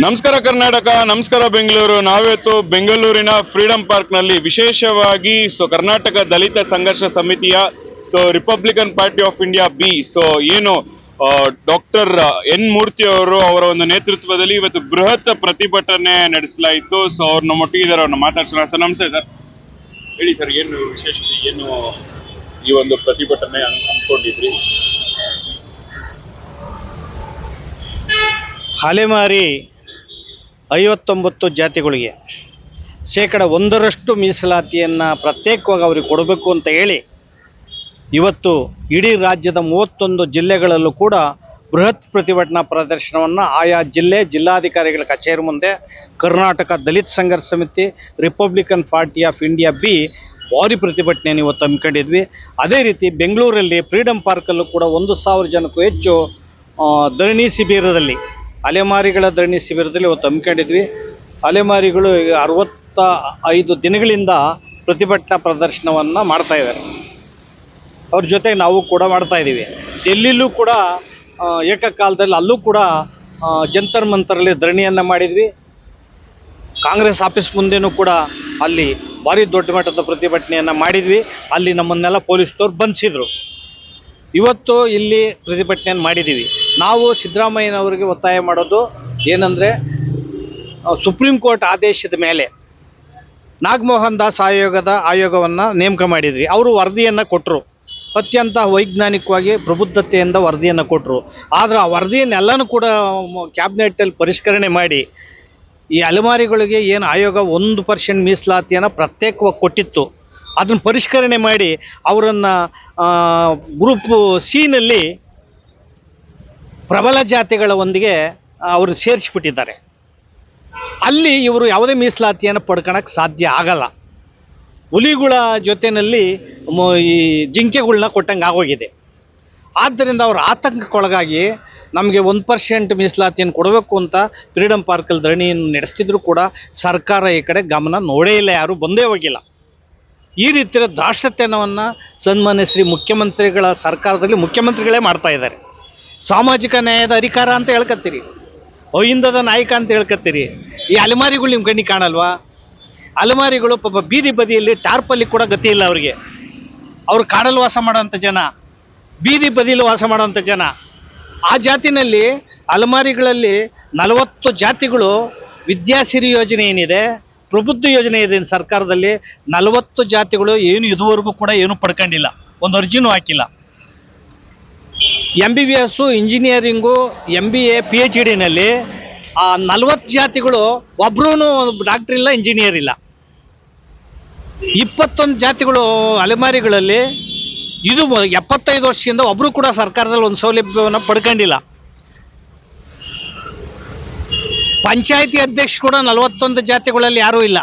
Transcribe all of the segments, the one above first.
ನಮಸ್ಕಾರ ಕರ್ನಾಟಕ, ನಮಸ್ಕಾರ ಬೆಂಗಳೂರು. ನಾವಿವತ್ತು ಬೆಂಗಳೂರಿನ ಫ್ರೀಡಂ ಪಾರ್ಕ್ನಲ್ಲಿ ವಿಶೇಷವಾಗಿ ಕರ್ನಾಟಕ ದಲಿತ ಸಂಘರ್ಷ ಸಮಿತಿಯ Republican party of India B ಏನು ಡಾಕ್ಟರ್ ಎನ್ ಮೂರ್ತಿ ಅವರ ಒಂದು ನೇತೃತ್ವದಲ್ಲಿ ಇವತ್ತು ಬೃಹತ್ ಪ್ರತಿಭಟನೆ ನಡೆಸಲಾಯಿತು. ಅವ್ರು ನಮ್ಮೊಟ್ಟಿಗಿದ್ದಾರೆ, ಅವ್ರನ್ನ ಮಾತಾಡ್ಸೋಣ. ಸರ್ ನಮಸ್ತೆ ಸರ್, ಹೇಳಿ ಸರ್, ಏನು ವಿಶೇಷತೆ, ಏನು ಈ ಒಂದು ಪ್ರತಿಭಟನೆ ಅಂದ್ಕೊಂಡಿದ್ರಿ? ಅಲೆಮಾರಿ 59 ಜಾತಿಗಳಿಗೆ ಶೇಕಡ 1% ಮೀಸಲಾತಿಯನ್ನು ಪ್ರತ್ಯೇಕವಾಗಿ ಅವ್ರಿಗೆ ಕೊಡಬೇಕು ಅಂತ ಹೇಳಿ ಇವತ್ತು ಇಡೀ ರಾಜ್ಯದ 31 ಜಿಲ್ಲೆಗಳಲ್ಲೂ ಕೂಡ ಬೃಹತ್ ಪ್ರತಿಭಟನಾ ಪ್ರದರ್ಶನವನ್ನು ಆಯಾ ಜಿಲ್ಲಾಧಿಕಾರಿಗಳ ಕಚೇರಿ ಮುಂದೆ ಕರ್ನಾಟಕ ದಲಿತ ಸಂಘರ್ಷ ಸಮಿತಿ Republican party of India B ಭಾರಿ ಪ್ರತಿಭಟನೆಯನ್ನು ಇವತ್ತು ಹಮ್ಮಿಕೊಂಡಿದ್ವಿ. ಅದೇ ರೀತಿ ಬೆಂಗಳೂರಲ್ಲಿ ಫ್ರೀಡಂ ಪಾರ್ಕಲ್ಲೂ ಕೂಡ 1,000 ಜನಕ್ಕೂ ಹೆಚ್ಚು ಧರಣಿ ಶಿಬಿರದಲ್ಲಿ, ಅಲೆಮಾರಿಗಳ ಧರಣಿ ಶಿಬಿರದಲ್ಲಿ ಇವತ್ತು ಹಮ್ಮಿಕೊಂಡಿದ್ವಿ. ಅಲೆಮಾರಿಗಳು 65 ದಿನಗಳಿಂದ ಪ್ರತಿಭಟನಾ ಪ್ರದರ್ಶನವನ್ನು ಮಾಡ್ತಾ ಇದ್ದಾರೆ. ಅವ್ರ ಜೊತೆ ನಾವು ಕೂಡ ಮಾಡ್ತಾ ಇದ್ದೀವಿ. ಡೆಲ್ಲಿಲೂ ಕೂಡ ಏಕಕಾಲದಲ್ಲಿ ಅಲ್ಲೂ ಕೂಡ ಜಂತರ್ ಮಂತರಲ್ಲಿ ಧರಣಿಯನ್ನು ಮಾಡಿದ್ವಿ. ಕಾಂಗ್ರೆಸ್ ಆಫೀಸ್ ಮುಂದೆನೂ ಕೂಡ ಅಲ್ಲಿ ಭಾರಿ ದೊಡ್ಡ ಮಟ್ಟದ ಪ್ರತಿಭಟನೆಯನ್ನು ಮಾಡಿದ್ವಿ. ಅಲ್ಲಿ ನಮ್ಮನ್ನೆಲ್ಲ ಪೊಲೀಸ್ನವ್ರು ಬಂಧಿಸಿದ್ರು. ಇವತ್ತು ಇಲ್ಲಿ ಪ್ರತಿಭಟನೆಯನ್ನು ಮಾಡಿದ್ದೀವಿ. ನಾವು ಸಿದ್ದರಾಮಯ್ಯನವರಿಗೆ ಒತ್ತಾಯ ಮಾಡೋದು ಏನಂದರೆ, ಸುಪ್ರೀಂ ಕೋರ್ಟ್ ಆದೇಶದ ಮೇಲೆ ನಾಗಮೋಹನ್ ದಾಸ್ ಆಯೋಗವನ್ನು ನೇಮಕ ಮಾಡಿದ್ವಿ. ಅವರು ವರದಿಯನ್ನು ಕೊಟ್ಟರು, ಅತ್ಯಂತ ವೈಜ್ಞಾನಿಕವಾಗಿ ಪ್ರಬುದ್ಧತೆಯಿಂದ ವರದಿಯನ್ನು ಕೊಟ್ಟರು. ಆದರೆ ಆ ವರದಿಯನ್ನೆಲ್ಲನೂ ಕೂಡ ಕ್ಯಾಬಿನೆಟ್ಟಲ್ಲಿ ಪರಿಷ್ಕರಣೆ ಮಾಡಿ ಈ ಅಲೆಮಾರಿಗಳಿಗೆ ಏನು ಆಯೋಗ 1% ಮೀಸಲಾತಿಯನ್ನು ಪ್ರತ್ಯೇಕವಾಗಿ ಕೊಟ್ಟಿತ್ತು, ಅದನ್ನು ಪರಿಷ್ಕರಣೆ ಮಾಡಿ ಅವರನ್ನು ಗ್ರೂಪ್ ಸಿನಲ್ಲಿ ಪ್ರಬಲ ಜಾತಿಗಳ ಒಂದಿಗೆ ಅವರು ಸೇರಿಸಿಬಿಟ್ಟಿದ್ದಾರೆ. ಅಲ್ಲಿ ಇವರು ಯಾವುದೇ ಮೀಸಲಾತಿಯನ್ನು ಪಡ್ಕೊಳಕ್ಕೆ ಸಾಧ್ಯ ಆಗಲ್ಲ. ಹುಲಿಗಳ ಜೊತೆಯಲ್ಲಿ ಈ ಜಿಂಕೆಗಳನ್ನ ಕೊಟ್ಟಂಗೆ ಆಗೋಗಿದೆ. ಆದ್ದರಿಂದ ಅವರು ಆತಂಕಕ್ಕೊಳಗಾಗಿ ನಮಗೆ 1% ಮೀಸಲಾತಿಯನ್ನು ಕೊಡಬೇಕು ಅಂತ ಫ್ರೀಡಂ ಪಾರ್ಕಲ್ಲಿ ಧರಣಿಯನ್ನು ನಡೆಸ್ತಿದ್ರು ಕೂಡ ಸರ್ಕಾರ ಈ ಕಡೆ ಗಮನ ನೋಡೇ ಇಲ್ಲ, ಯಾರೂ ಬಂದೇ ಹೋಗಿಲ್ಲ. ಈ ರೀತಿಯ ದಾಷ್ಟ್ಯತನವನ್ನು ಸನ್ಮಾನ್ಯ ಶ್ರೀ ಮುಖ್ಯಮಂತ್ರಿಗಳ ಸರ್ಕಾರದಲ್ಲಿ ಮುಖ್ಯಮಂತ್ರಿಗಳೇ ಮಾಡ್ತಾ ಇದ್ದಾರೆ. ಸಾಮಾಜಿಕ ನ್ಯಾಯದ ಅಧಿಕಾರ ಅಂತ ಹೇಳ್ಕೊತೀರಿ, ಅಹಿಂದದ ನಾಯಕ ಅಂತ ಹೇಳ್ಕೊತೀರಿ. ಈ ಅಲೆಮಾರಿಗಳು ನಿಮ್ಮ ಕಣ್ಣಿಗೆ ಕಾಣಲ್ವಾ? ಅಲೆಮಾರಿಗಳು ಪಾಪ ಬೀದಿ ಬದಿಯಲ್ಲಿ ಟಾರ್ಪಲ್ಲಿ ಕೂಡ ಗತಿ ಇಲ್ಲ ಅವ್ರಿಗೆ. ಅವರು ಕಾಡಲ್ಲಿ ವಾಸ ಮಾಡೋವಂಥ ಜನ, ಬೀದಿ ಬದಿಯಲ್ಲಿ ವಾಸ ಮಾಡೋವಂಥ ಜನ. ಆ ಜಾತಿನಲ್ಲಿ ಅಲೆಮಾರಿಗಳಲ್ಲಿ 40 ಜಾತಿಗಳು ವಿದ್ಯಾಸಿರಿ ಯೋಜನೆ ಏನಿದೆ, ಪ್ರಬುದ್ಧ ಯೋಜನೆ ಇದೆ ಸರ್ಕಾರದಲ್ಲಿ, 40 ಜಾತಿಗಳು ಏನು ಇದುವರೆಗೂ ಕೂಡ ಏನು ಪಡ್ಕೊಂಡಿಲ್ಲ, ಒಂದು ಅರ್ಜಿನೂ ಹಾಕಿಲ್ಲ. MBBS, ಇಂಜಿನಿಯರಿಂಗು, MBA, PhDನಲ್ಲಿ ಆ 40 ಜಾತಿಗಳು ಒಬ್ಬರೂ ಡಾಕ್ಟ್ರ್ ಇಲ್ಲ, ಇಂಜಿನಿಯರ್ ಇಲ್ಲ. 21 ಜಾತಿಗಳು ಅಲೆಮಾರಿಗಳಲ್ಲಿ ಇದು 75 ವರ್ಷದಿಂದ ಒಬ್ಬರು ಕೂಡ ಸರ್ಕಾರದಲ್ಲಿ ಒಂದು ಸೌಲಭ್ಯವನ್ನು ಪಡ್ಕೊಂಡಿಲ್ಲ. ಪಂಚಾಯತಿ ಅಧ್ಯಕ್ಷ ಕೂಡ 41 ಜಾತಿಗಳಲ್ಲಿ ಯಾರೂ ಇಲ್ಲ.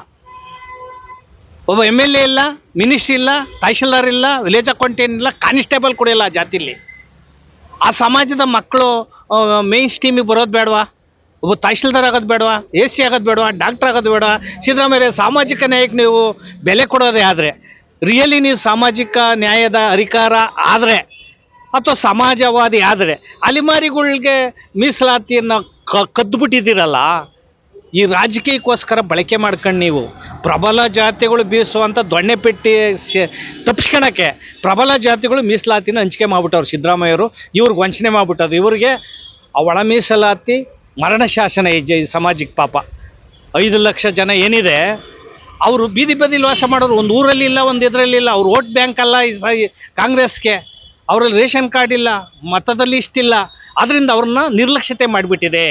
ಒಬ್ಬ MLA ಇಲ್ಲ, ಮಿನಿಸ್ಟ್ರಿ ಇಲ್ಲ, ತಹಶೀಲ್ದಾರ್ ಇಲ್ಲ, ವಿಲೇಜ್ ಅಕೌಂಟೆಂಟ್ ಇಲ್ಲ, ಕಾನಿಸ್ಟೇಬಲ್ ಕೂಡ ಇಲ್ಲ ಆ ಜಾತಿಯಲ್ಲಿ. ಆ ಸಮಾಜದ ಮಕ್ಕಳು ಮೇನ್ ಸ್ಟ್ರೀಮಿಗೆ ಬರೋದು ಬೇಡವಾ? ಒಬ್ಬ ತಹಶೀಲ್ದಾರ್ ಆಗೋದು ಬೇಡವಾ? AC ಆಗೋದು ಬೇಡವಾ? ಡಾಕ್ಟರ್ ಆಗೋದು ಬೇಡವಾ? ಸಿದ್ದರಾಮಯ್ಯ ಸಾಮಾಜಿಕ ನ್ಯಾಯಕ್ಕೆ ನೀವು ಬೆಲೆ ಕೊಡೋದೇ ಆದರೆ, ರಿಯಲಿ ನೀವು ಸಾಮಾಜಿಕ ನ್ಯಾಯದ ಅಧಿಕಾರ ಆದರೆ ಅಥವಾ ಸಮಾಜವಾದಿ ಆದರೆ, ಅಲೆಮಾರಿಗಳಿಗೆ ಮೀಸಲಾತಿಯನ್ನು ಕದ್ದುಬಿಟ್ಟಿದ್ದೀರಲ್ಲ. ಈ ರಾಜಕೀಯಕ್ಕೋಸ್ಕರ ಬಳಕೆ ಮಾಡ್ಕೊಂಡು ನೀವು ಪ್ರಬಲ ಜಾತಿಗಳು ಬೀಸುವಂಥ ದೊಣ್ಣೆ ಪೆಟ್ಟಿ ತಪ್ಪಿಸ್ಕೊಳಕ್ಕೆ ಪ್ರಬಲ ಜಾತಿಗಳು ಮೀಸಲಾತಿನ ಹಂಚಿಕೆ ಮಾಡಿಬಿಟ್ಟವ್ರು ಸಿದ್ದರಾಮಯ್ಯವರು. ಇವ್ರಿಗೆ ವಂಚನೆ ಮಾಡಿಬಿಟ್ಟದು. ಇವರಿಗೆ ಒಳ ಮೀಸಲಾತಿ ಮರಣ ಶಾಸನ ಈ ಸಮಾಜಕ್ಕೆ. ಪಾಪ 5 ಲಕ್ಷ ಜನ ಏನಿದೆ, ಅವರು ಬೀದಿ ಬದಿಲಿ ವಾಸ ಮಾಡೋರು. ಒಂದು ಊರಲ್ಲಿ ಇಲ್ಲ, ಒಂದು ಇದರಲ್ಲಿಲ್ಲ. ಅವ್ರು ವೋಟ್ ಬ್ಯಾಂಕ್ ಅಲ್ಲ ಈ ಕಾಂಗ್ರೆಸ್ಗೆ. ಅವರಲ್ಲಿ ರೇಷನ್ ಕಾರ್ಡ್ ಇಲ್ಲ, ಮತದಲ್ಲಿ ಇಷ್ಟಿಲ್ಲ. ಅದರಿಂದ ಅವ್ರನ್ನ ನಿರ್ಲಕ್ಷ್ಯತೆ ಮಾಡಿಬಿಟ್ಟಿದೆ.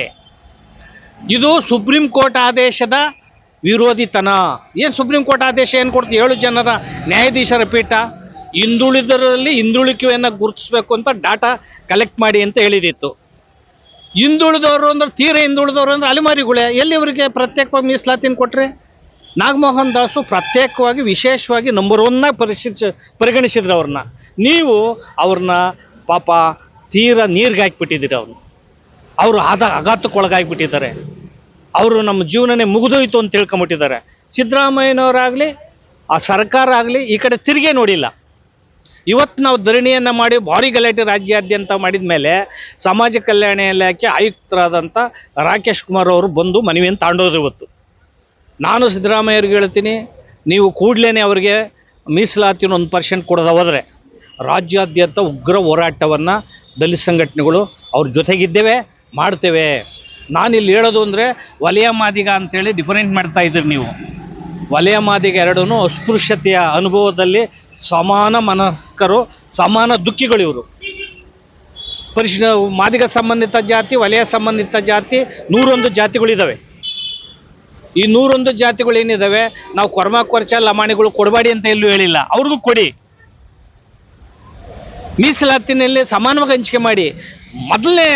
ಇದು ಸುಪ್ರೀಂ ಕೋರ್ಟ್ ಆದೇಶದ ವಿರೋಧಿತನ. ಏನು ಸುಪ್ರೀಂ ಕೋರ್ಟ್ ಆದೇಶ ಏನು ಕೊಡ್ತು? 7 ಜನರ ನ್ಯಾಯಾಧೀಶರ ಪೀಠ ಹಿಂದುಳಿದರಲ್ಲಿ ಹಿಂದುಳಿಕೆಯನ್ನು ಗುರುತಿಸಬೇಕು ಅಂತ ಡಾಟಾ ಕಲೆಕ್ಟ್ ಮಾಡಿ ಅಂತ ಹೇಳಿದಿತ್ತು. ಹಿಂದುಳಿದವರು ಅಂದ್ರೆ ತೀರ ಹಿಂದುಳಿದವರು ಅಂದರೆ ಅಲೆಮಾರಿಗಳೇ. ಎಲ್ಲಿ ಇವರಿಗೆ ಪ್ರತ್ಯೇಕವಾಗಿ ಮೀಸಲಾತಿನ ಕೊಟ್ಟರೆ? ನಾಗಮೋಹನ್ ದಾಸು ಪ್ರತ್ಯೇಕವಾಗಿ ವಿಶೇಷವಾಗಿ ನಂಬರ್ 1 ಪರಿಗಣಿಸಿದ್ರು ಅವ್ರನ್ನ. ನೀವು ಅವ್ರನ್ನ ಪಾಪ ತೀರ ನೀರಿಗೆ ಹಾಕಿಬಿಟ್ಟಿದ್ದೀರಿ. ಅವರು ಆಘಾತಕ್ಕೊಳಗಾಗಿಬಿಟ್ಟಿದ್ದಾರೆ. ಅವರು ನಮ್ಮ ಜೀವನನೇ ಮುಗಿದೋಯ್ತು ಅಂತ ತಿಳ್ಕೊಂಬಿಟ್ಟಿದ್ದಾರೆ. ಸಿದ್ದರಾಮಯ್ಯನವರಾಗಲಿ ಆ ಸರ್ಕಾರ ಆಗಲಿ ಈ ಕಡೆ ತಿರುಗೇ ನೋಡಿಲ್ಲ. ಇವತ್ತು ನಾವು ಧರಣಿಯನ್ನು ಮಾಡಿ ಭಾರಿ ಗಲಾಟೆ ರಾಜ್ಯಾದ್ಯಂತ ಮಾಡಿದ ಮೇಲೆ ಸಮಾಜ ಕಲ್ಯಾಣ ಇಲಾಖೆ ಆಯುಕ್ತರಾದಂಥ ರಾಕೇಶ್ ಕುಮಾರ್ ಅವರು ಬಂದು ಮನವಿಯನ್ನು ತಾಂಡೋದ್ರು ಇವತ್ತು. ನಾನು ಸಿದ್ದರಾಮಯ್ಯವ್ರಿಗೆ ಹೇಳ್ತೀನಿ, ನೀವು ಕೂಡಲೇ ಅವರಿಗೆ ಮೀಸಲಾತಿನ 1% ಕೊಡೋದು ಹೋದರೆ ರಾಜ್ಯಾದ್ಯಂತ ಉಗ್ರ ಹೋರಾಟವನ್ನು ದಲಿತ ಸಂಘಟನೆಗಳು ಅವ್ರ ಜೊತೆಗಿದ್ದೇವೆ, ಮಾಡ್ತೇವೆ. ನಾನಿಲ್ಲಿ ಹೇಳೋದು ಅಂದರೆ ವಲಯ ಮಾದಿಗ ಅಂತೇಳಿ ಡಿಫರೆಂಟ್ ಮಾಡ್ತಾ ಇದ್ದೀರಿ ನೀವು. ವಲಯ ಮಾದಿಗ ಎರಡೂ ಅಸ್ಪೃಶ್ಯತೆಯ ಅನುಭವದಲ್ಲಿ ಸಮಾನ ಮನಸ್ಕರು, ಸಮಾನ ದುಃಖಿಗಳು ಇವರು. ಮಾದಿಗ ಸಂಬಂಧಿತ ಜಾತಿ, ವಲಯ ಸಂಬಂಧಿತ ಜಾತಿ 101 ಜಾತಿಗಳಿದ್ದಾವೆ. ಈ 101 ಜಾತಿಗಳೇನಿದ್ದಾವೆ, ನಾವು ಕೊರ್ಚ ಲಮಾಣಿಗಳು ಕೊಡಬೇಡಿ ಅಂತ ಎಲ್ಲೂ ಹೇಳಿಲ್ಲ, ಅವ್ರಿಗೂ ಕೊಡಿ. ಮೀಸಲಾತಿನಲ್ಲಿ ಸಮಾನವಾಗಿ ಹಂಚಿಕೆ ಮಾಡಿ. ಮೊದಲನೇ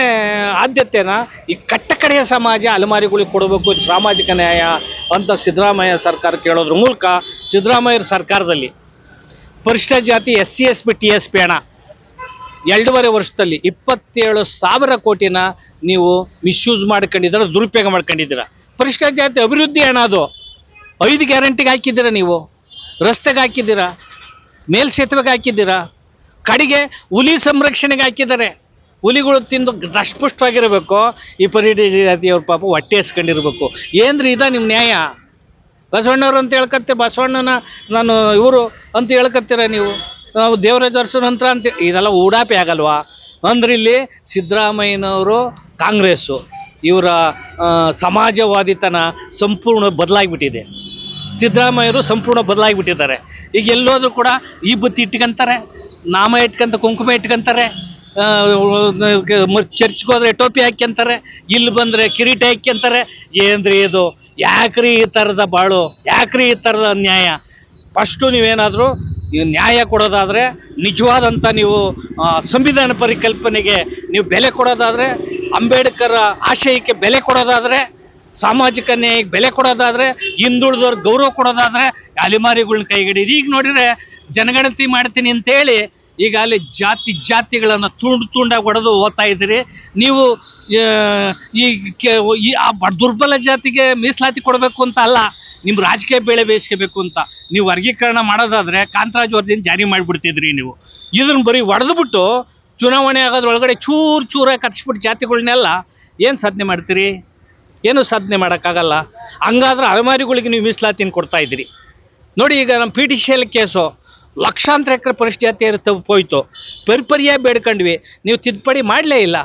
ಆದ್ಯತೆನ ಈ ಕಟ್ಟಕಡೆಯ ಸಮಾಜ ಅಲೆಮಾರಿಗಳಿಗೆ ಕೊಡಬೇಕು, ಸಾಮಾಜಿಕ ನ್ಯಾಯ ಅಂತ ಸಿದ್ದರಾಮಯ್ಯ ಸರ್ಕಾರ ಕೇಳೋದ್ರ ಮೂಲಕ ಸಿದ್ದರಾಮಯ್ಯ ಸರ್ಕಾರದಲ್ಲಿ ಪರಿಶಿಷ್ಟ ಜಾತಿ SC SB TSP ಹಣ 2.5 ವರ್ಷದಲ್ಲಿ 27,000 ಕೋಟಿನ ನೀವು ಮಿಸ್ಯೂಸ್ ಮಾಡ್ಕೊಂಡಿದ್ದೀರ, ದುರುಪಯೋಗ ಮಾಡ್ಕೊಂಡಿದ್ದೀರ. ಪರಿಶಿಷ್ಟ ಜಾತಿ ಅಭಿವೃದ್ಧಿ ಹಣ ಅದು 5 ಗ್ಯಾರಂಟಿಗೆ ಹಾಕಿದ್ದೀರ, ನೀವು ರಸ್ತೆಗೆ ಹಾಕಿದ್ದೀರಾ, ಮೇಲ್ಸೇತುವೆಗೆ ಹಾಕಿದ್ದೀರಾ, ಕಡೆಗೆ ಹುಲಿ ಸಂರಕ್ಷಣೆಗೆ ಹಾಕಿದ್ದಾರೆ. ಹುಲಿಗಳು ತಿಂದು ದಷ್ಟಪುಷ್ಟವಾಗಿರಬೇಕು, ಈ ಪರಿಶಿಷ್ಟ ಜಾತಿಯವ್ರ ಪಾಪ ಹೊಟ್ಟೆ ಎಸ್ಕೊಂಡಿರ್ಬೇಕು. ಏನ್ರಿ ಇದ ನಿಮ್ಮ ನ್ಯಾಯ? ಬಸವಣ್ಣವ್ರು ಅಂತ ಹೇಳ್ಕತ್ತೀರ, ಬಸವಣ್ಣನ ನಾನು ಇವರು ಅಂತ ಹೇಳ್ಕತ್ತೀರ ನೀವು, ನಾವು ದೇವರಾಜ ಅರಸು ನಂತರ ಅಂತ. ಇದೆಲ್ಲ ಉಡಾಪಿ ಆಗಲ್ವಾ? ಅಂದ್ರೆ ಇಲ್ಲಿ ಸಿದ್ದರಾಮಯ್ಯನವರು ಕಾಂಗ್ರೆಸ್ಸು ಇವರ ಸಮಾಜವಾದಿತನ ಸಂಪೂರ್ಣ ಬದಲಾಗಿಬಿಟ್ಟಿದೆ. ಸಿದ್ದರಾಮಯ್ಯರು ಸಂಪೂರ್ಣ ಬದಲಾಗಿಬಿಟ್ಟಿದ್ದಾರೆ. ಈಗ ಎಲ್ಲೋದ್ರೂ ಕೂಡ ಈ ಬತ್ತಿ ಇಟ್ಕೊಂತಾರೆ, ನಾಮ ಇಟ್ಕೊಂತ ಕುಂಕುಮ ಇಟ್ಕೊಂತಾರೆ, ಚರ್ಚ್ಗೆ ಹೋದ್ರೆ ಟೋಪಿ ಹಾಕ್ಯಂತಾರೆ, ಇಲ್ಲಿ ಬಂದರೆ ಕಿರೀಟ ಹಾಕ್ಯಂತಾರೆ. ಏನ್ರಿ ಇದು? ಯಾಕ್ರಿ ಈ ಥರದ ಬಾಳು? ಯಾಕ್ರಿ ಈ ಥರದ ನ್ಯಾಯ? ಫಸ್ಟು ನೀವೇನಾದರೂ ನ್ಯಾಯ ಕೊಡೋದಾದರೆ, ನಿಜವಾದಂಥ ನೀವು ಸಂವಿಧಾನ ಪರಿಕಲ್ಪನೆಗೆ ನೀವು ಬೆಲೆ ಕೊಡೋದಾದರೆ, ಅಂಬೇಡ್ಕರ್ ಆಶಯಕ್ಕೆ ಬೆಲೆ ಕೊಡೋದಾದರೆ, ಸಾಮಾಜಿಕ ನ್ಯಾಯಕ್ಕೆ ಬೆಲೆ ಕೊಡೋದಾದರೆ, ಹಿಂದುಳಿದವ್ರಿಗೆ ಗೌರವ ಕೊಡೋದಾದರೆ ಅಲೆಮಾರಿಗಳನ್ನ ಕೈಗಡಿ. ಈಗ ನೋಡಿದರೆ ಜನಗಣತಿ ಮಾಡ್ತೀನಿ ಅಂತೇಳಿ ಈಗ ಅಲ್ಲಿ ಜಾತಿಗಳನ್ನು ತುಂಡಾಗಿ ಹೊಡೆದು ಓದ್ತಾ ಇದ್ದೀರಿ ನೀವು. ಈ ದುರ್ಬಲ ಜಾತಿಗೆ ಮೀಸಲಾತಿ ಕೊಡಬೇಕು ಅಂತ ಅಲ್ಲ, ನಿಮ್ಮ ರಾಜಕೀಯ ಬೆಳೆ ಬೇಯಿಸ್ಕೋಬೇಕು ಅಂತ ನೀವು ವರ್ಗೀಕರಣ ಮಾಡೋದಾದರೆ ಕಾಂತರಾಜ್ ವರದಿನ ಜಾರಿ ಮಾಡಿಬಿಡ್ತಿದ್ರಿ ನೀವು. ಇದನ್ನು ಬರೀ ಹೊಡೆದ್ಬಿಟ್ಟು ಚುನಾವಣೆ ಆಗೋದ್ರೊಳಗಡೆ ಚೂರಾಗಿ ಕರ್ಸ್ಬಿಟ್ಟು ಜಾತಿಗಳನ್ನೆಲ್ಲ ಏನು ಸಾಧನೆ ಮಾಡ್ತೀರಿ? ಏನು ಸಾಧನೆ ಮಾಡೋಕ್ಕಾಗಲ್ಲ. ಹಂಗಾದ್ರೆ ಅಲೆಮಾರಿಗಳಿಗೆ ನೀವು ಮೀಸಲಾತಿನ ಕೊಡ್ತಾ ಇದ್ದೀರಿ ನೋಡಿ. ಈಗ ನಮ್ಮ PTCL ಕೇಸು ಲಕ್ಷಾಂತರ ಎಕರೆ ಪರಿಶಿಷ್ಟ ಜಾತಿ ಹೋಯ್ತು, ಪರಿಪರ್ಯಾಯ ಬೇಡ್ಕೊಂಡ್ವಿ, ನೀವು ತಿದ್ದುಪಡಿ ಮಾಡಲೇ ಇಲ್ಲ.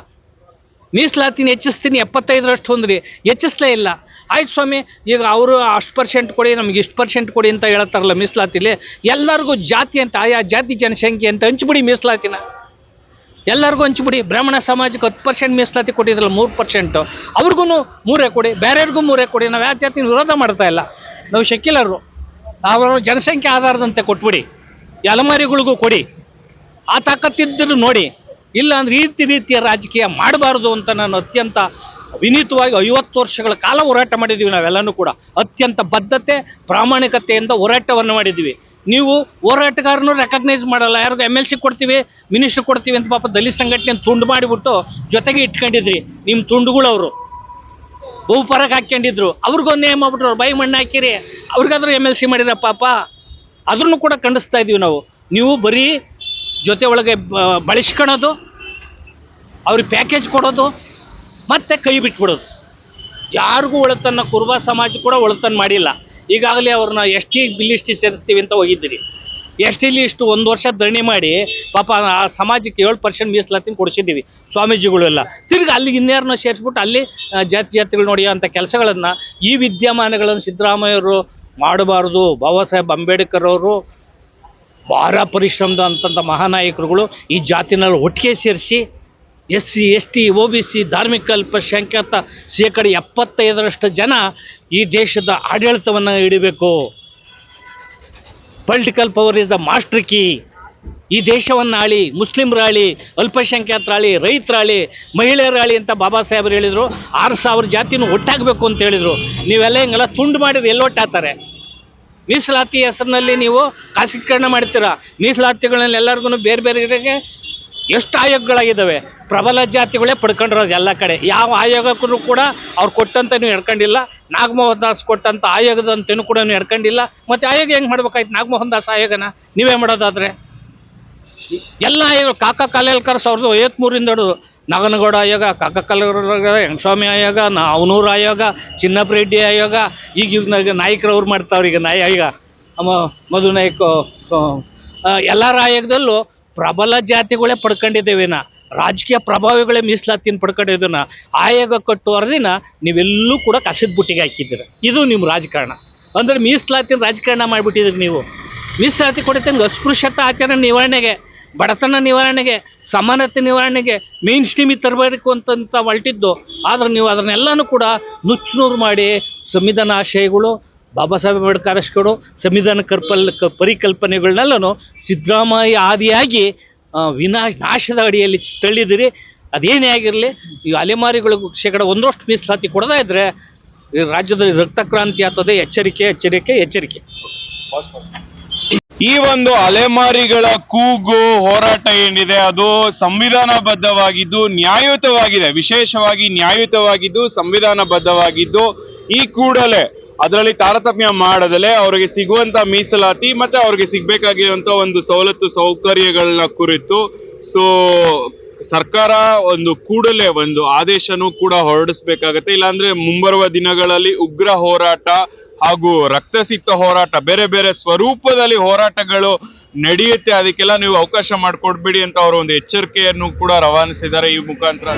ಮೀಸಲಾತಿನ ಹೆಚ್ಚಿಸ್ತೀನಿ 75% ಅಂದ್ರಿ, ಹೆಚ್ಚಿಸ್ಲೇ ಇಲ್ಲ. ಆಯ್ತು ಸ್ವಾಮಿ, ಈಗ ಅವರು ಅಷ್ಟು % ಕೊಡಿ, ನಮ್ಗೆ ಇಷ್ಟು % ಕೊಡಿ ಅಂತ ಹೇಳ್ತಾರಲ್ಲ ಮೀಸಲಾತಿಲಿ. ಎಲ್ಲರಿಗೂ ಜಾತಿ ಅಂತ, ಆಯಾ ಜಾತಿ ಜನಸಂಖ್ಯೆ ಅಂತ ಹಂಚ್ಬಿಡಿ ಮೀಸಲಾತಿನ, ಎಲ್ಲರಿಗೂ ಹಂಚ್ಬಿಡಿ. ಬ್ರಾಹ್ಮಣ ಸಮಾಜಕ್ಕೆ 10% ಮೀಸಲಾತಿ ಕೊಟ್ಟಿದ್ರಲ್ಲ, 3%, ಅವ್ರಿಗೂ 3 ಕೊಡಿ, ಬೇರೆಯವ್ರಿಗೂ 3 ಕೊಡಿ. ನಾವು ಯಾವ ಜಾತಿನ ವಿರೋಧ ಮಾಡ್ತಾ ಇಲ್ಲ, ನಾವು ಶೆಕ್ಯುಲರು. ಅವರು ಜನಸಂಖ್ಯೆ ಆಧಾರದಂತೆ ಕೊಟ್ಬಿಡಿ, ಅಲೆಮಾರಿಗಳಿಗೂ ಕೊಡಿ. ಆ ತಾಕತ್ತಿದ್ದರೂ ನೋಡಿ. ಇಲ್ಲ ಅಂದ್ರೆ ಈ ರೀತಿಯ ರಾಜಕೀಯ ಮಾಡಬಾರ್ದು ಅಂತ ನಾನು ಅತ್ಯಂತ ವಿನೀತವಾಗಿ 50 ವರ್ಷಗಳ ಕಾಲ ಹೋರಾಟ ಮಾಡಿದ್ದೀವಿ ನಾವೆಲ್ಲನೂ ಕೂಡ. ಅತ್ಯಂತ ಬದ್ಧತೆ ಪ್ರಾಮಾಣಿಕತೆಯಿಂದ ಹೋರಾಟವನ್ನು ಮಾಡಿದ್ದೀವಿ. ನೀವು ಹೋರಾಟಗಾರನು ರೆಕಗ್ನೈಸ್ ಮಾಡಲ್ಲ. ಯಾರಿಗೂ MLC ಕೊಡ್ತೀವಿ, ಮಿನಿಸ್ಟ್ರ್ ಕೊಡ್ತೀವಿ ಅಂತ ಪಾಪ ದಲಿತ ಸಂಘಟನೆ ತುಂಡು ಮಾಡಿಬಿಟ್ಟು ಜೊತೆಗೆ ಇಟ್ಕೊಂಡಿದ್ರಿ. ನಿಮ್ಮ ತುಂಡುಗಳವರು ಬಹುಪರಕ್ಕೆ ಹಾಕ್ಕೊಂಡಿದ್ರು, ಅವ್ರಿಗೊಂದು ನೇಮ್ ಮಾಡ್ಬಿಟ್ರು, ಅವ್ರು ಬೈ ಮಣ್ಣು ಹಾಕಿರಿ, ಅವ್ರಿಗಾದ್ರೂ MLC ಮಾಡಿರ ಪಾಪ. ಅದನ್ನು ಕೂಡ ಖಂಡಿಸ್ತಾ ಇದ್ದೀವಿ ನಾವು. ನೀವು ಬರೀ ಜೊತೆ ಒಳಗೆ ಬಳಸ್ಕೊಳೋದು, ಅವ್ರಿಗೆ ಪ್ಯಾಕೇಜ್ ಕೊಡೋದು, ಮತ್ತೆ ಕೈ ಬಿಟ್ಬಿಡೋದು. ಯಾರಿಗೂ ಒಳತನ್ನ, ಕುರುಬ ಸಮಾಜ ಕೂಡ ಒಳತನ್ನ ಮಾಡಿಲ್ಲ. ಈಗಾಗಲೇ ಅವ್ರನ್ನ ST ಲಿಸ್ಟ್ ಸೇರಿಸ್ತೀವಿ ಅಂತ ಹೋಗಿದ್ದೀರಿ. ST ಲಿಸ್ಟ್ 1 ವರ್ಷ ಧರಣಿ ಮಾಡಿ ಪಾಪ ಆ ಸಮಾಜಕ್ಕೆ 7% ಮೀಸಲಾತಿನ ಕೊಡಿಸಿದ್ದೀವಿ ಸ್ವಾಮೀಜಿಗಳೆಲ್ಲ. ತಿರ್ಗಿ ಅಲ್ಲಿಗೆ ಇನ್ಯಾರನ್ನ ಸೇರಿಸ್ಬಿಟ್ಟು ಅಲ್ಲಿ ಜಾತಿಗಳು ನೋಡಿಯೋ ಅಂಥ ಕೆಲಸಗಳನ್ನು, ಈ ವಿದ್ಯಮಾನಗಳನ್ನು ಸಿದ್ದರಾಮಯ್ಯವರು ಮಾಡಬಾರ್ದು. ಬಾಬಾ ಸಾಹೇಬ್ ಅಂಬೇಡ್ಕರ್ ಅವರು ಭಾಳ ಪರಿಶ್ರಮದ ಅಂತಂಥ ಮಹಾನಾಯಕರುಗಳು ಈ ಜಾತಿನಲ್ಲಿ ಒಟ್ಟಿಗೆ ಸೇರಿಸಿ SC ST OBC ಧಾರ್ಮಿಕ ಅಲ್ಪಸಂಖ್ಯಾತ 75% ಜನ ಈ ದೇಶದ ಆಡಳಿತವನ್ನು ಹಿಡಿಬೇಕು. Political power is the master key. ಈ ದೇಶವನ್ನು ಆಳಿ, ಮುಸ್ಲಿಮ್ರಾಳಿ, ಅಲ್ಪಸಂಖ್ಯಾತರಾಳಿ, ರೈತರಾಳಿ, ಮಹಿಳೆಯರಾಳಿ ಅಂತ ಬಾಬಾ ಸಾಹೇಬರು ಹೇಳಿದರು. 6,000 ಜಾತಿನೂ ಒಟ್ಟಾಗಬೇಕು ಅಂತ ಹೇಳಿದರು. ನೀವೆಲ್ಲ ಹಿಂಗೆಲ್ಲ ತುಂಡು ಮಾಡಿದ್ರೆ ಎಲ್ಲೊಟ್ಟಾಗ್ತಾರೆ? ಮೀಸಲಾತಿ ಹೆಸರಿನಲ್ಲಿ ನೀವು ಖಾಸಗೀಕರಣ ಮಾಡ್ತೀರಾ. ಮೀಸಲಾತಿಗಳಲ್ಲಿ ಎಲ್ಲರಿಗೂ ಬೇರೆ ಬೇರೆಗೆ ಎಷ್ಟು ಆಯೋಗಗಳಾಗಿದ್ದಾವೆ. ಪ್ರಬಲ ಜಾತಿಗಳೇ ಪಡ್ಕೊಂಡಿರೋದು ಎಲ್ಲ ಕಡೆ. ಯಾವ ಆಯೋಗಕ್ಕೂ ಕೂಡ ಅವ್ರು ಕೊಟ್ಟಂತ ನೀವು ನಡ್ಕೊಂಡಿಲ್ಲ. ನಾಗಮೋಹನ್ ದಾಸ್ ಕೊಟ್ಟಂಥ ಆಯೋಗದಂತೇನು ಕೂಡ ನೀವು ನಡ್ಕೊಂಡಿಲ್ಲ. ಮತ್ತು ಆಯೋಗ ಹೆಂಗೆ ಮಾಡ್ಬೇಕಾಯ್ತು? ನಾಗಮೋಹನ್ ದಾಸ್ ಆಯೋಗನ ನೀವೇ ಮಾಡೋದಾದರೆ ಎಲ್ಲ ಆಯೋಗ ಕಾಕ ಕಾಲೇಲ್ಕರ್ 1953 ಹಿಡಿದು ನಾಗನಗೌಡ ಆಯೋಗ, ಕಾಕ ಕಾಲೇಲ್ಕರ್ ಯಂಗಸ್ವಾಮಿ ಆಯೋಗ, ಅವನೂರು ಆಯೋಗ, ಚಿನ್ನಪ್ಪ ರೆಡ್ಡಿ ಆಯೋಗ, ಈಗ ನಾಯಕರವ್ರು ಮಾಡ್ತಾವ್ರೆ. ಈಗ ಆಯೋಗ ಮಧು ನಾಯಕ್ ಎಲ್ಲರ ಆಯೋಗದಲ್ಲೂ ಪ್ರಬಲ ಜಾತಿಗಳೇ ಪಡ್ಕೊಂಡಿದ್ದೇವೆನ, ರಾಜಕೀಯ ಪ್ರಭಾವಿಗಳೇ ಮೀಸಲಾತಿನ ಪಡ್ಕೊಂಡಿದ್ದನ್ನ ಆಯೋಗ ಕಟ್ಟು ವರದಿನ ನೀವೆಲ್ಲೂ ಕೂಡ ಕಸದ ಬುಟ್ಟಿಗೆ ಹಾಕಿದ್ದೀರ. ಇದು ನಿಮ್ಮ ರಾಜಕಾರಣ ಅಂದರೆ ಮೀಸಲಾತಿನ ರಾಜಕಾರಣ ಮಾಡಿಬಿಟ್ಟಿದ್ರಿ ನೀವು. ಮೀಸಲಾತಿ ಕೊಡುತ್ತೆ ಅಸ್ಪೃಶ್ಯತಾ ಆಚರಣೆ ನಿವಾರಣೆಗೆ, ಬಡತನ ನಿವಾರಣೆಗೆ, ಸಮಾನತೆ ನಿವಾರಣೆಗೆ ಮೇನ್ ಸ್ಟ್ರೀಮಿಗೆ ತರಬೇಕು ಅಂತ ಹೊರಟಿದ್ದು. ಆದರೆ ನೀವು ಅದನ್ನೆಲ್ಲನೂ ಕೂಡ ನುಚ್ಚುನೂರು ಮಾಡಿ ಸಂವಿಧಾನ ಆಶಯಗಳು, ಬಾಬಾ ಸಾಹೇಬ್ ಅಂಬೇಡ್ಕರ್ ಸಂವಿಧಾನ ಪರಿಕಲ್ಪನೆಗಳನ್ನೆಲ್ಲನೂ ಸಿದ್ದರಾಮಯ್ಯ ಆದಿಯಾಗಿ ನಾಶದ ಅಡಿಯಲ್ಲಿ ತಳ್ಳಿದಿರಿ. ಅದೇನೇ ಆಗಿರಲಿ, ಈ ಅಲೆಮಾರಿಗಳು 1% ಮೀಸಲಾತಿ ಕೊಡದೇ ಇದ್ದರೆ ಈ ರಾಜ್ಯದಲ್ಲಿ ರಕ್ತಕ್ರಾಂತಿ ಆಗ್ತದೆ. ಎಚ್ಚರಿಕೆ ಎಚ್ಚರಿಕೆ ಎಚ್ಚರಿಕೆ. ಈ ಒಂದು ಅಲೆಮಾರಿಗಳ ಕೂಗು ಹೋರಾಟ ಏನಿದೆ ಅದು ಸಂವಿಧಾನಬದ್ಧವಾಗಿದ್ದು ನ್ಯಾಯಯುತವಾಗಿದೆ. ವಿಶೇಷವಾಗಿ ನ್ಯಾಯಯುತವಾಗಿದ್ದು ಸಂವಿಧಾನಬದ್ಧವಾಗಿದ್ದು ಈ ಕೂಡಲೇ ಅದರಲ್ಲಿ ತಾರತಮ್ಯ ಮಾಡದಲೇ ಅವರಿಗೆ ಸಿಗುವಂತ ಮೀಸಲಾತಿ ಮತ್ತೆ ಅವ್ರಿಗೆ ಸಿಗ್ಬೇಕಾಗಿರುವಂತ ಒಂದು ಸವಲತ್ತು ಸೌಕರ್ಯಗಳನ್ನ ಕುರಿತು ಸರ್ಕಾರ ಒಂದು ಕೂಡಲೇ ಒಂದು ಆದೇಶನೂ ಕೂಡ ಹೊರಡಿಸ್ಬೇಕಾಗತ್ತೆ. ಇಲ್ಲಾಂದ್ರೆ ಮುಂಬರುವ ದಿನಗಳಲ್ಲಿ ಉಗ್ರ ಹೋರಾಟ ಹಾಗೂ ರಕ್ತಸಿಕ್ತ ಹೋರಾಟ, ಬೇರೆ ಬೇರೆ ಸ್ವರೂಪದಲ್ಲಿ ಹೋರಾಟಗಳು ನಡೆಯುತ್ತೆ. ಅದಕ್ಕೆಲ್ಲ ನೀವು ಅವಕಾಶ ಮಾಡಿಕೊಡ್ಬೇಡಿ ಅಂತ ಅವರು ಒಂದು ಎಚ್ಚರಿಕೆಯನ್ನು ಕೂಡ ರವಾನಿಸಿದ್ದಾರೆ ಈ ಮುಖಾಂತರ.